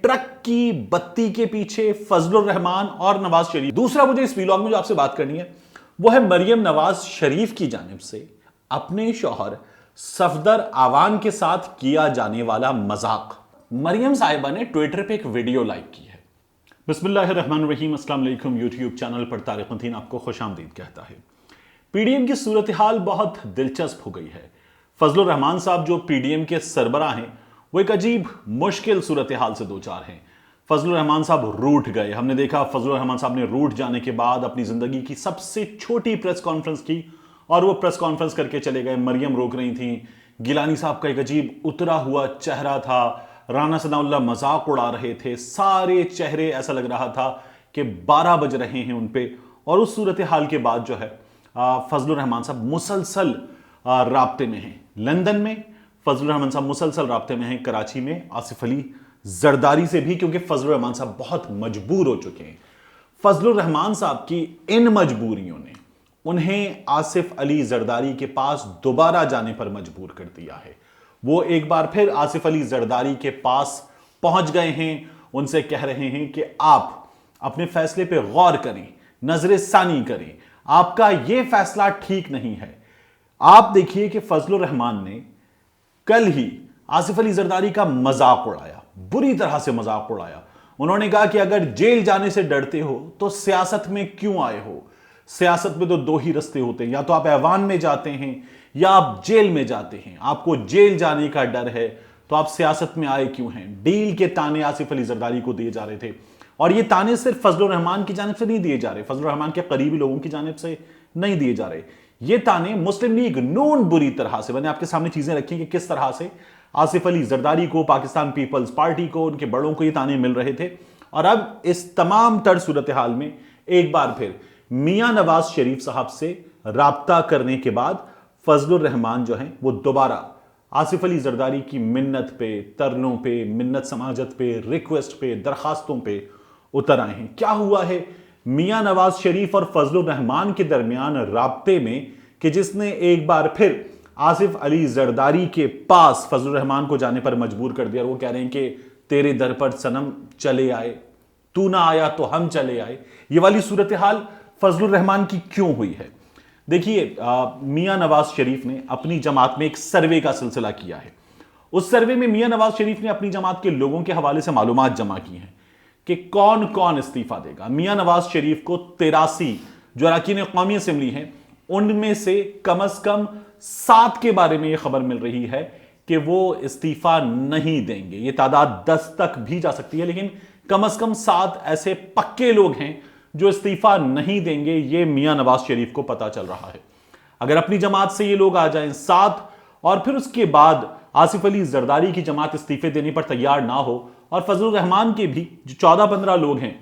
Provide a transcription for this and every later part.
Truck की बत्ती के पीछे फजलुर रहमान और नवाज शरीफ। दूसरा मुझे इस व्लॉग में जो आपसे बात करनी है वो है मरियम नवाज शरीफ की जानिब से अपने शौहर सफदर आवान के साथ किया जाने वाला मजाक। मरियम साहिबा ने ट्विटर पे एक वीडियो लाइक की है। बिस्मिल्लाहिर्रहमानिर्रहीम, अस्सलाम वालेकुम। यूट्यूब चैनल पर तारिक मतीन आपको खुशामदीद कहता है। पीडीएम की सूरत हाल बहुत दिलचस्प हो गई है। फजलुर रहमान साहब जो पीडीएम के सरबराह हैं वो एक अजीब मुश्किल सूरत हाल से दो चार हैं। फजलुर रहमान साहब रूठ गए। हमने देखा फजलुर रहमान साहब ने रूठ जाने के बाद अपनी जिंदगी की सबसे छोटी प्रेस कॉन्फ्रेंस की और वो प्रेस कॉन्फ्रेंस करके चले गए। मरियम रोक रही थी। गिलानी साहब का एक अजीब उतरा हुआ चेहरा था। राना सनाउल्लाह मजाक उड़ा रहे थे। सारे चेहरे ऐसा लग रहा था कि 12 बज रहे हैं उन पे। और उस सूरत हाल के बाद जो है फजलुर रहमान साहब मुसलसल राब्ते में हैं। लंदन में फजलुर रहमान साहब मुसलसल राब्ते में हैं। कराची में आसिफ अली जरदारी से भी, क्योंकि फजलुर रहमान साहब बहुत मजबूर हो चुके हैं। फजलुर रहमान साहब की इन मजबूरियों ने उन्हें आसिफ अली जरदारी के पास दोबारा जाने पर मजबूर कर दिया है। वो एक बार फिर आसिफ अली जरदारी के पास पहुंच गए हैं। उनसे कह रहे हैं कि आप अपने फैसले पे गौर करें, नजर सानी करें, आपका यह फैसला ठीक नहीं है। आप देखिए कि फजलुर रहमान ने कल ही आसिफ अली जरदारी का मजाक उड़ाया, बुरी तरह से मजाक उड़ाया। उन्होंने कहा कि अगर जेल जाने से डरते हो तो सियासत में क्यों आए हो। सियासत में तो दो ही रास्ते होते हैं, या तो आप ऐवान में जाते हैं या आप जेल में जाते हैं। आपको जेल जाने का डर है तो आप सियासत में आए क्यों हैं। डील के ताने आसिफ अली जरदारी को दिए जा रहे थे, और ये ताने सिर्फ फजलुर रहमान की जानिब से नहीं दिए जा रहे, फजलुर रहमान के करीबी लोगों की जानिब से नहीं दिए जा रहे। ये ताने मुस्लिम लीग नून बुरी तरह से, मैंने आपके सामने चीजें रखी कि किस तरह से आसिफ अली जरदारी को, पाकिस्तान पीपल्स पार्टी को, उनके बड़ों को ये ताने मिल रहे थे। और अब इस तमाम तर सूरत हाल में एक बार फिर मियां नवाज शरीफ साहब से राब्ता करने के बाद फजलुर रहमान जो हैं वो दोबारा आसिफ अली जरदारी की मिन्नत पे, तरलों पे, मिन्नत समाजत पे, रिक्वेस्ट पे, दरखास्तों पे उतर आए हैं। क्या हुआ है मियां नवाज शरीफ और फजलुर रहमान के दरमियान राब्ते में कि जिसने एक बार फिर आसिफ अली जरदारी के पास फजलुर रहमान को जाने पर मजबूर कर दिया। और वो कह रहे हैं कि तेरे दर पर सनम चले आए, तू ना आया तो हम चले आए। ये वाली सूरत हाल फजलुर रहमान की क्यों हुई है? देखिए, मियां नवाज शरीफ ने अपनी जमात में एक सर्वे का सिलसिला किया है। उस सर्वे में मियां नवाज शरीफ ने अपनी जमात के लोगों के हवाले से मालूमात जमा की हैं कि कौन कौन इस्तीफा देगा। मियां नवाज शरीफ को 83 जो अरकान कौमी असेंबली हैं उनमें से कम 7 के बारे में यह खबर मिल रही है कि वो इस्तीफा नहीं देंगे। यह तादाद 10 तक भी जा सकती है, लेकिन कम 7 ऐसे पक्के लोग हैं जो इस्तीफा नहीं देंगे। यह मियां नवाज शरीफ को पता चल रहा है। अगर अपनी जमात से ये लोग आ जाएं 7 और फिर उसके बाद आसिफ अली जरदारी की जमात इस्तीफे देने पर तैयार ना हो और फजलुर रहमान के भी जो 14-15 लोग हैं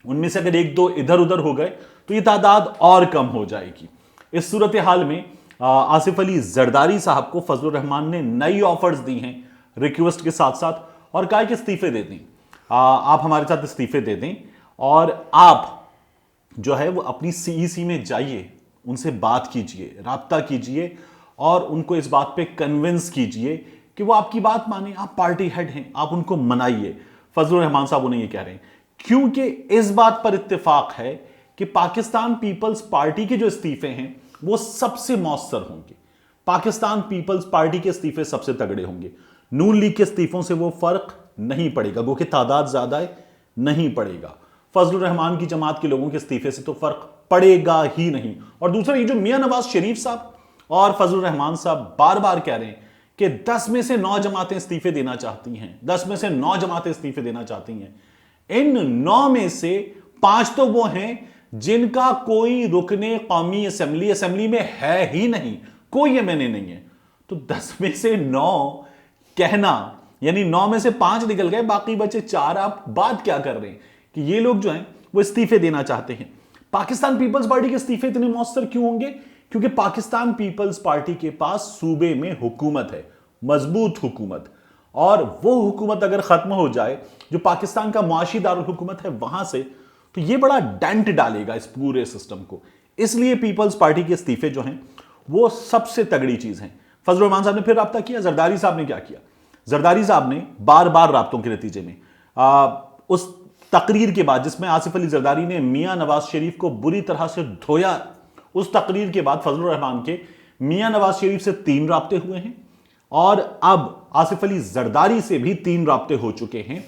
उनमें से अगर 1-2 इधर उधर हो गए तो ये तादाद और कम हो जाएगी। इस सूरत हाल में आसिफ अली जरदारी साहब को फजलुर रहमान ने नई ऑफर्स दी हैं रिक्वेस्ट के साथ साथ, और कहा कि इस्तीफे दे दें, आप हमारे साथ इस्तीफे दे दें और आप जो है वो अपनी सीईसी में जाइए, उनसे बात कीजिए, राब्ता कीजिए और उनको इस बात पे कन्विंस कीजिए कि वो आपकी बात माने। आप पार्टी हेड हैं, आप उनको मनाइए। फजलुर रहमान साहब उन्हें ये कह रहे हैं क्योंकि इस बात पर इत्तेफाक है कि पाकिस्तान पीपल्स पार्टी के जो इस्तीफे हैं वो सबसे मौसर होंगे। पाकिस्तान पीपल्स पार्टी के इस्तीफे सबसे तगड़े होंगे। नून लीग के इस्तीफों से वो फर्क नहीं पड़ेगा, गो कि तादाद ज्यादा है, नहीं पड़ेगा। फजलुर रहमान की जमात के लोगों के इस्तीफे से तो फर्क पड़ेगा ही नहीं। और दूसरा, ये जो मियां नवाज शरीफ साहब और फजलुर रहमान साहब बार बार कह रहे हैं कि 10 में से 9 जमातें इस्तीफे देना चाहती हैं, 10 में से 9 जमातें इस्तीफे देना चाहती हैं। इन 9 में से 5 तो वो हैं जिनका कोई रुकने कौमी असेंबली में है ही नहीं, कोई एमएनए नहीं है। तो 10 में से 9 कहना, यानी 9 में से 5 निकल गए, बाकी बचे 4। आप बात क्या कर रहे हैं कि ये लोग जो हैं वो इस्तीफे देना चाहते हैं। पाकिस्तान पीपल्स पार्टी के इस्तीफे इतने मौसर क्यों होंगे? क्योंकि पाकिस्तान पीपल्स पार्टी के पास सूबे में हुकूमत है, मजबूत हुकूमत, और वो हुकूमत अगर खत्म हो जाए जो पाकिस्तान का मुआशी दारुल हुकूमत है वहां से, तो ये बड़ा डेंट डालेगा इस पूरे सिस्टम को। इसलिए पीपल्स पार्टी के इस्तीफे जो हैं वो सबसे तगड़ी चीज हैं। फजलुर रहमान साहब ने फिर राब्ता किया। जरदारी साहब ने क्या किया? जरदारी साहब ने बार बार राब्तों के नतीजे में उस तकरीर के बाद जिसमें आसिफ अली जरदारी ने मियां नवाज शरीफ को बुरी तरह से धोया, उस तकरीर के बाद फजलुर रहमान के मियां नवाज शरीफ से 3 राब्ते हुए हैं और अब आसिफ अली जरदारी से भी 3 राब्ते हो चुके हैं।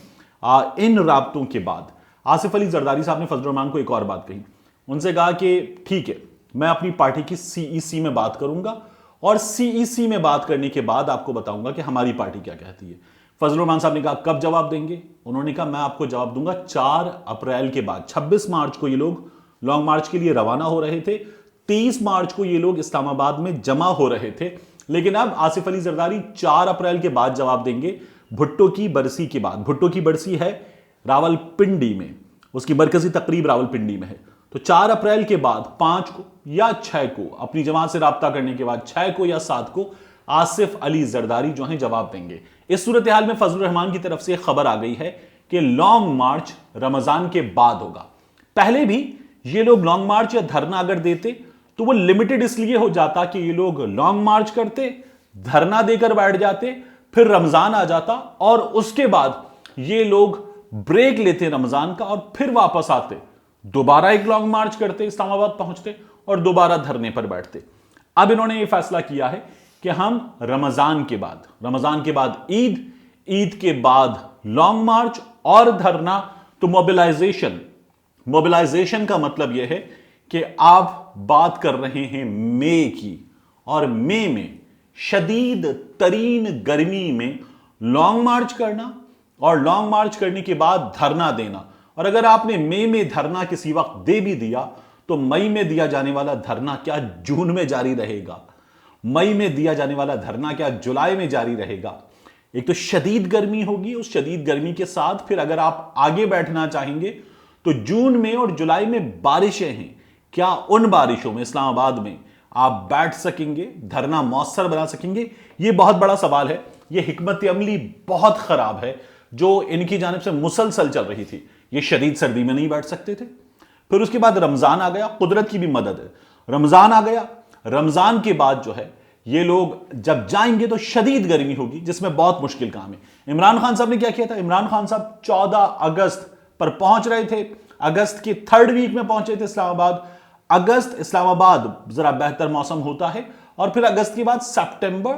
इन राब्तों के बाद आसिफ अली जरदारी साहब ने फजलुर रहमान को एक और बात कही, उनसे कहा कि ठीक है, मैं अपनी पार्टी की सीईसी में बात करूंगा और सीईसी में बात करने के बाद आपको बताऊंगा कि हमारी पार्टी क्या कहती है। फजलुर रहमान साहब ने कहा कब जवाब देंगे? उन्होंने कहा मैं आपको जवाब दूंगा 4 अप्रैल के बाद। 26 मार्च को ये लोग लॉन्ग मार्च के लिए रवाना हो रहे थे, 30 मार्च को ये लोग इस्लामाबाद में जमा हो रहे थे, लेकिन अब आसिफ अली जरदारी 4 अप्रैल के बाद जवाब देंगे, भुट्टो की बरसी के बाद। भुट्टो की बरसी है रावलपिंडी में, उसकी मरकजी तकरीब रावलपिंडी में है। तो 4 अप्रैल के बाद 5 को या 6 को अपनी जमात से राब्ता करने के बाद 6 को या 7 को आसिफ अली जरदारी जो है जवाब देंगे। इस सूरत हाल में फजलुर रहमान की तरफ से खबर आ गई है कि लॉन्ग मार्च रमजान के बाद होगा। पहले भी ये लोग लॉन्ग मार्च या धरना अगर देते तो वो लिमिटेड इसलिए हो जाता कि ये लोग लॉन्ग मार्च करते, धरना देकर बैठ जाते, फिर रमजान आ जाता और उसके बाद ये लोग ब्रेक लेते रमजान का और फिर वापस आते, दोबारा एक लॉन्ग मार्च करते, इस्लामाबाद पहुंचते और दोबारा धरने पर बैठते। अब इन्होंने ये फैसला किया है कि हम रमजान के बाद ईद, ईद के बाद लॉन्ग मार्च और धरना। तो मोबिलाइजेशन का मतलब यह है कि आप बात कर रहे हैं मई की, और मई में शदीद तरीन गर्मी में लॉन्ग मार्च करना और लॉन्ग मार्च करने के बाद धरना देना। और अगर आपने मई में धरना किसी वक्त दे भी दिया तो मई में दिया जाने वाला धरना क्या जून में जारी रहेगा? मई में दिया जाने वाला धरना क्या जुलाई में जारी रहेगा? एक तो शदीद गर्मी होगी, उस शदीद गर्मी के साथ फिर अगर आप आगे बैठना चाहेंगे तो जून में और जुलाई में बारिशें हैं, क्या उन बारिशों में इस्लामाबाद में आप बैठ सकेंगे, धरना मौसर बना सकेंगे? यह बहुत बड़ा सवाल है। यह हिकमत अमली बहुत खराब है जो इनकी जानिब से मुसलसल चल रही थी। ये शदीद सर्दी में नहीं बैठ सकते थे। फिर उसके बाद रमजान आ गया, कुदरत की भी मदद है, रमजान आ गया। रमजान के बाद जो है ये लोग जब जाएंगे तो शदीद गर्मी होगी, जिसमें बहुत मुश्किल काम है। इमरान खान साहब ने क्या किया था? इमरान खान साहब 14 अगस्त पर पहुंच रहे थे, अगस्त की 3rd वीक में पहुंचे थे इस्लामाबाद। अगस्त इस्लामाबाद जरा बेहतर मौसम होता है और फिर अगस्त के बाद सितंबर,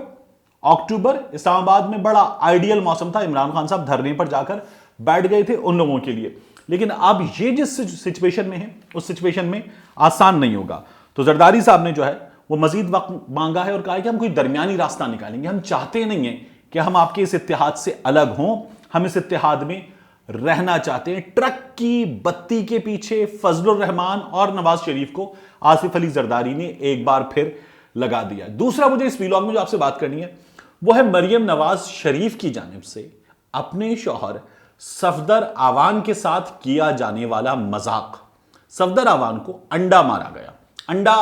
अक्टूबर इस्लामाबाद में बड़ा आइडियल मौसम था। इमरान खान साहब धरने पर जाकर बैठ गए थे उन लोगों के लिए। लेकिन अब ये जिस सिचुएशन में है उस सिचुएशन में आसान नहीं होगा। तो जरदारी साहब ने जो है वो मजीद वक्त मांगा है और कहा है कि हम कोई दरमियानी रास्ता निकालेंगे। हम चाहते नहीं हैं कि हम आपके इस इत्तेहाद से अलग हों, हम इस इत्तेहाद में रहना चाहते हैं। ट्रक की बत्ती के पीछे फजलुर रहमान और नवाज शरीफ को आसिफ अली जरदारी ने एक बार फिर लगा दिया। दूसरा मुझे इस व्लॉग में जो आपसे बात करनी है वो है मरियम नवाज शरीफ की जानिब से अपने शौहर सफदर आवान के साथ किया जाने वाला मजाक। सफदर आवान को अंडा मारा गया। अंडा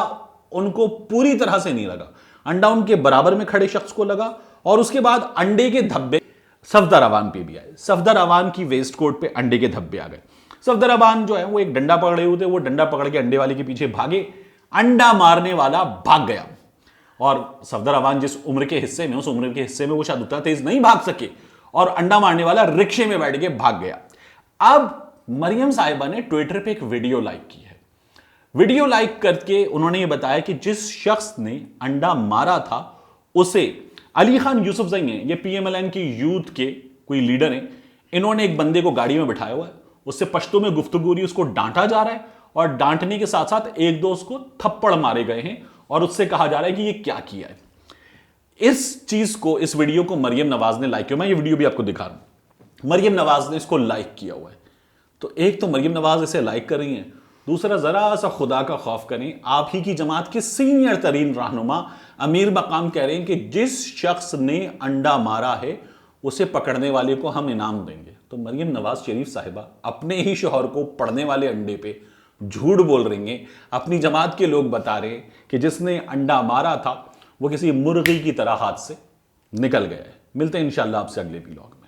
उनको पूरी तरह से नहीं लगा, अंडा उनके बराबर में खड़े शख्स को लगा और उसके बाद अंडे के धब्बे सफदर आवान पे भी आए। सफदर आवान की वेस्ट कोट पे अंडे के धब्बे आ गए। सफदर आवान जो है वो एक डंडा पकड़े हुए थे, वो डंडा पकड़ के अंडे वाले के पीछे भागे, अंडा मारने वाला भाग गया। और सफदर आवान जिस उम्र के हिस्से में, उस उम्र के हिस्से में वो शायद उतना तेज नहीं भाग सके और अंडा मारने वाला रिक्शे में बैठ के भाग गया। अब मरियम साहिबा ने ट्विटर पे एक वीडियो लाइक की है। वीडियो लाइक करके उन्होंने ये बताया कि जिस शख्स ने अंडा मारा था उसे अली खान यूसुफजई हैं, ये पीएमएलएन की यूथ के कोई लीडर हैं, इन्होंने एक बंदे को गाड़ी में बिठाया हुआ है, उससे पश्तो में गुफ्तगू हो रही है, उसको डांटा जा रहा है और डांटने के साथ साथ एक दो उसको थप्पड़ मारे गए हैं और उससे कहा जा रहा है कि ये क्या किया है। इस चीज को, इस वीडियो को मरियम नवाज ने लाइक किया। मैं ये वीडियो भी आपको दिखा रहा हूं, मरियम नवाज ने इसको लाइक किया हुआ है। तो एक तो मरियम नवाज इसे लाइक कर रही हैं, दूसरा जरा सा खुदा का खौफ करें, आप ही की जमात के सीनियर तरीन रहनुमा अमीर मकाम कह रहे हैं कि जिस शख्स ने अंडा मारा है उसे पकड़ने वाले को हम इनाम देंगे। तो मरियम नवाज शरीफ साहिबा अपने ही शौहर को पड़ने वाले अंडे पे झूठ बोल रही हैं। अपनी जमात के लोग बता रहे हैं कि जिसने अंडा मारा था वो किसी मुर्गी की तरह हाथ से निकल गया है। मिलते हैं इंशाल्लाह आपसे अगले व्लॉग में।